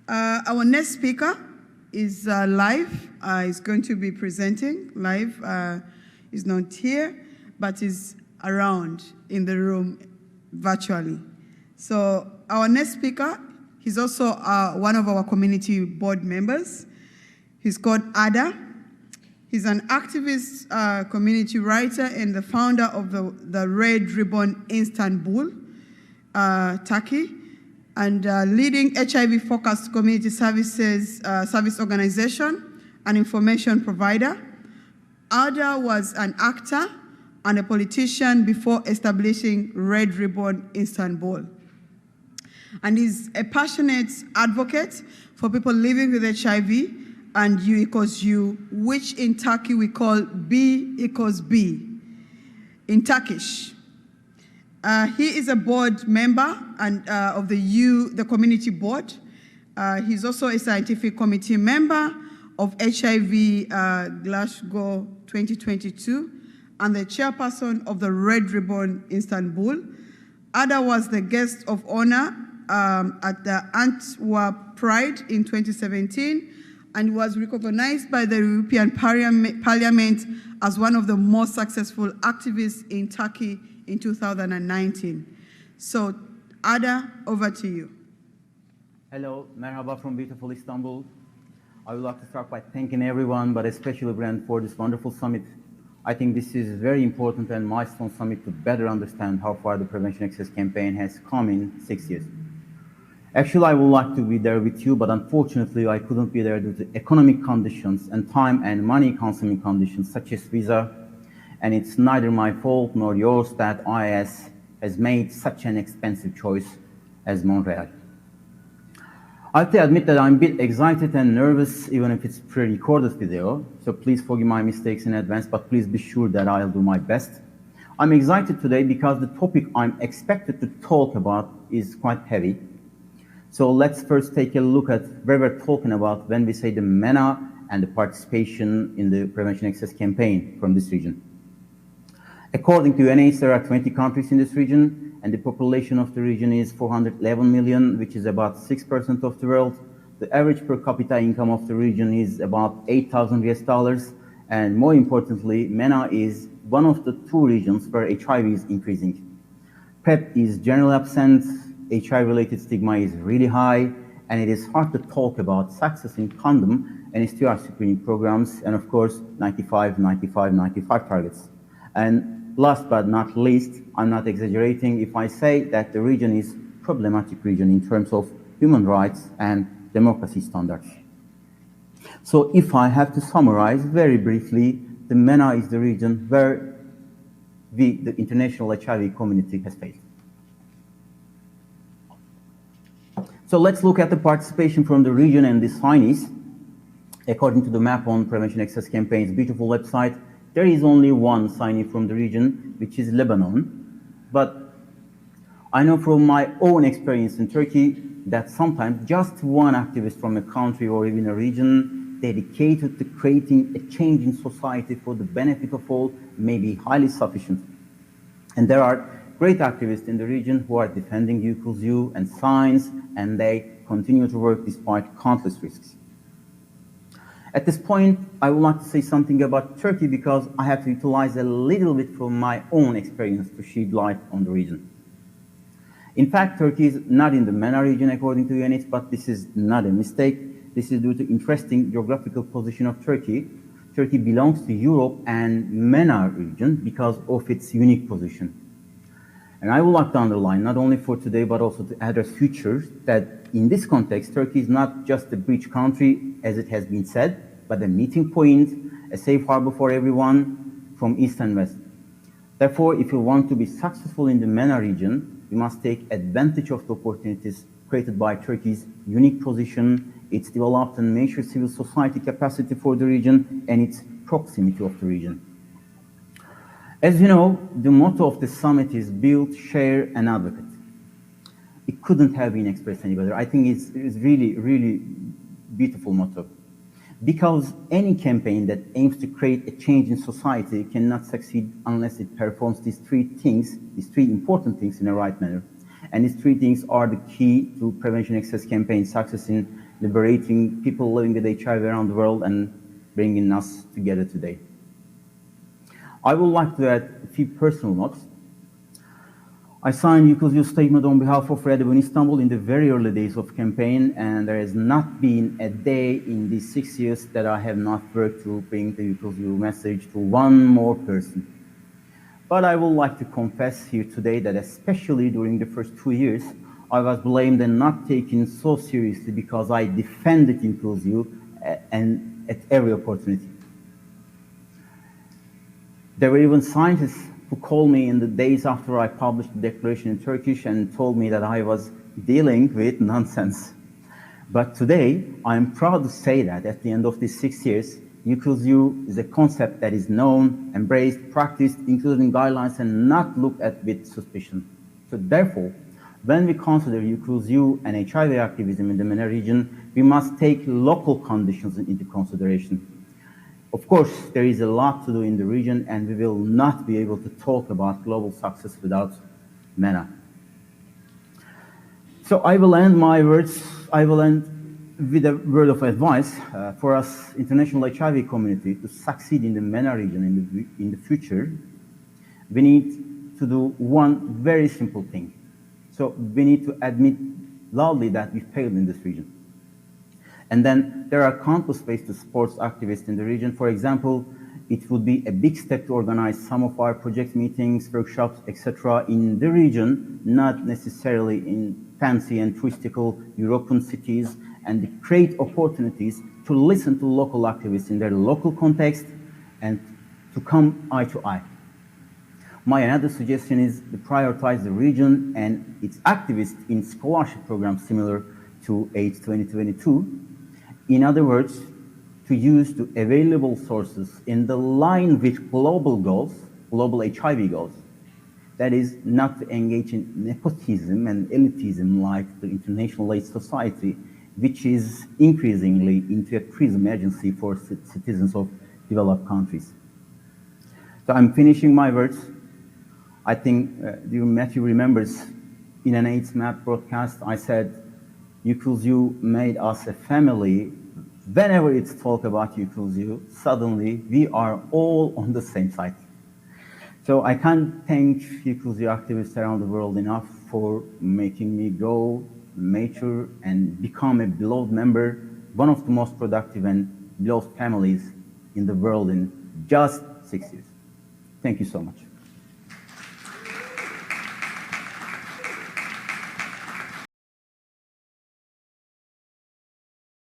Our next speaker is live. Is going to be presenting live. Is not here, but is around in the room virtually. So our next speaker, he's also one of our community board members. He's called Arda. He's an activist, community writer, and the founder of the Red Ribbon Istanbul, Turkey, and leading HIV-focused community services service organization and information provider. Arda was an actor and a politician before establishing Red Ribbon Istanbul. And is a passionate advocate for people living with HIV and UequalsU, which in Turkey we call B=B in Turkish. He is a board member and of the community board. He's also a scientific committee member of HIV Glasgow 2022 and the chairperson of the Red Ribbon Istanbul. Arda was the guest of honor at the Antwerp Pride in 2017 and was recognized by the European Parliament as one of the most successful activists in Turkey in 2019. So, Arda, over to you. Hello, merhaba from beautiful Istanbul. I would like to start by thanking everyone, but especially Brent, for this wonderful summit. I think this is very important and milestone summit to better understand how far the Prevention Access Campaign has come in 6 years. Actually, I would like to be there with you, but unfortunately, I couldn't be there due to economic conditions and time and money-consuming conditions such as visa. And it's neither my fault nor yours that IAS has made such an expensive choice as Montreal. I have to admit that I'm a bit excited and nervous, even if it's pre-recorded video, so please forgive my mistakes in advance, but please be sure that I'll do my best. I'm excited today because the topic I'm expected to talk about is quite heavy. So let's first take a look at where we're talking about when we say the MENA and the participation in the Prevention Access Campaign from this region. According to UNAIDS, there are 20 countries in this region, and the population of the region is 411 million, which is about 6% of the world. The average per capita income of the region is about $8,000, and more importantly, MENA is one of the 2 regions where HIV is increasing. PrEP is generally absent, HIV-related stigma is really high, and it is hard to talk about success in condom and STI screening programs, and of course, 95, 95, 95 targets. And last but not least, I'm not exaggerating if I say that the region is a problematic region in terms of human rights and democracy standards. So if I have to summarize very briefly, the MENA is the region where the international HIV community has failed. So let's look at the participation from the region and the signees. According to the map on Prevention Access Campaign's beautiful website, there is only one signee from the region, which is Lebanon. But I know from my own experience in Turkey that sometimes just one activist from a country or even a region dedicated to creating a change in society for the benefit of all may be highly sufficient. And there are great activists in the region who are defending UequalsU and science, and they continue to work despite countless risks. At this point, I would like to say something about Turkey because I have to utilize a little bit from my own experience to shed light on the region. In fact, Turkey is not in the MENA region according to UNAIDS, but this is not a mistake. This is due to interesting geographical position of Turkey. Turkey belongs to Europe and MENA region because of its unique position. And I would like to underline, not only for today, but also to address future, that in this context, Turkey is not just a bridge country, as it has been said, but a meeting point, a safe harbor for everyone from East and West. Therefore, if you want to be successful in the MENA region, you must take advantage of the opportunities created by Turkey's unique position, its developed and mature civil society capacity for the region, and its proximity of the region. As you know, the motto of the summit is build, share, and advocate. It couldn't have been expressed any better. I think it's really, really beautiful motto. Because any campaign that aims to create a change in society cannot succeed unless it performs these 3 things, these 3 important things in the right manner. And these 3 things are the key to Prevention Access Campaign success in liberating people living with HIV around the world and bringing us together today. I would like to add a few personal notes. I signed UequalsU statement on behalf of Red Ribbon Istanbul in the very early days of campaign, and there has not been a day in these 6 years that I have not worked to bring the UequalsU message to one more person. But I would like to confess here today that especially during the first 2 years, I was blamed and not taken so seriously because I defended UequalsU and at every opportunity. There were even scientists who called me in the days after I published the declaration in Turkish and told me that I was dealing with nonsense. But today, I am proud to say that at the end of these 6 years, UequalsU is a concept that is known, embraced, practiced, included in guidelines, and not looked at with suspicion. So therefore, when we consider UequalsU and HIV activism in the MENA region, we must take local conditions into consideration. Of course, there is a lot to do in the region, and we will not be able to talk about global success without MENA. So I will end my words, with a word of advice for us international HIV community to succeed in the MENA region in the future. We need to do one very simple thing. So we need to admit loudly that we failed in this region. And then there are countless ways to support activists in the region. For example, it would be a big step to organize some of our project meetings, workshops, etc. in the region, not necessarily in fancy and touristical European cities, and create opportunities to listen to local activists in their local context and to come eye to eye. My another suggestion is to prioritize the region and its activists in scholarship programs similar to AIDS2022. In other words, to use the available sources in the line with global goals, global HIV goals. That is, not to engage in nepotism and elitism like the international AIDS society, which is increasingly into a PRISM agency for citizens of developed countries. So I'm finishing my words. I think Matthew remembers in an AIDS Map broadcast, I said, UequalsU made us a family. Whenever it's talk about UequalsU, suddenly we are all on the same side. So I can't thank UequalsU activists around the world enough for making me go, mature, and become a beloved member, one of the most productive and beloved families in the world in just 6 years. Thank you so much.